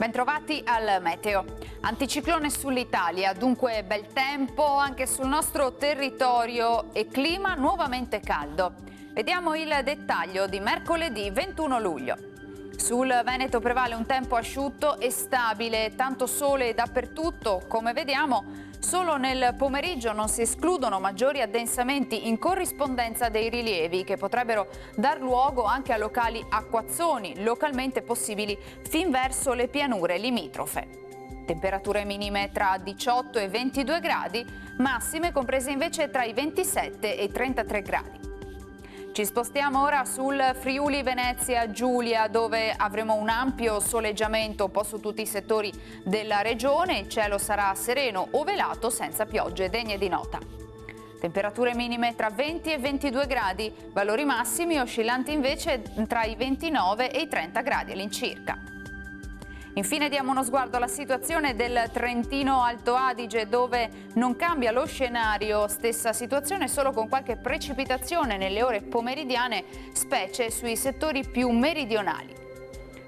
Bentrovati al meteo. Anticiclone sull'Italia, dunque bel tempo anche sul nostro territorio e clima nuovamente caldo. Vediamo il dettaglio di mercoledì 21 luglio. Sul Veneto prevale un tempo asciutto e stabile, tanto sole dappertutto, come vediamo. Solo nel pomeriggio non si escludono maggiori addensamenti in corrispondenza dei rilievi che potrebbero dar luogo anche a locali acquazzoni, localmente possibili fin verso le pianure limitrofe. Temperature minime tra 18 e 22 gradi, massime comprese invece tra i 27 e i 33 gradi. Ci spostiamo ora sul Friuli Venezia Giulia, dove avremo un ampio soleggiamento un po' su tutti i settori della regione. Il cielo sarà sereno o velato senza piogge degne di nota. Temperature minime tra 20 e 22 gradi, valori massimi oscillanti invece tra i 29 e i 30 gradi all'incirca. Infine diamo uno sguardo alla situazione del Trentino Alto Adige, dove non cambia lo scenario, stessa situazione solo con qualche precipitazione nelle ore pomeridiane, specie sui settori più meridionali.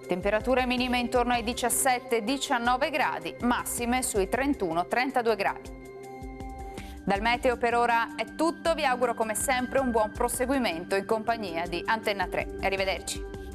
Temperature minime intorno ai 17-19 gradi, massime sui 31-32 gradi. Dal meteo per ora è tutto, vi auguro come sempre un buon proseguimento in compagnia di Antenna 3. Arrivederci.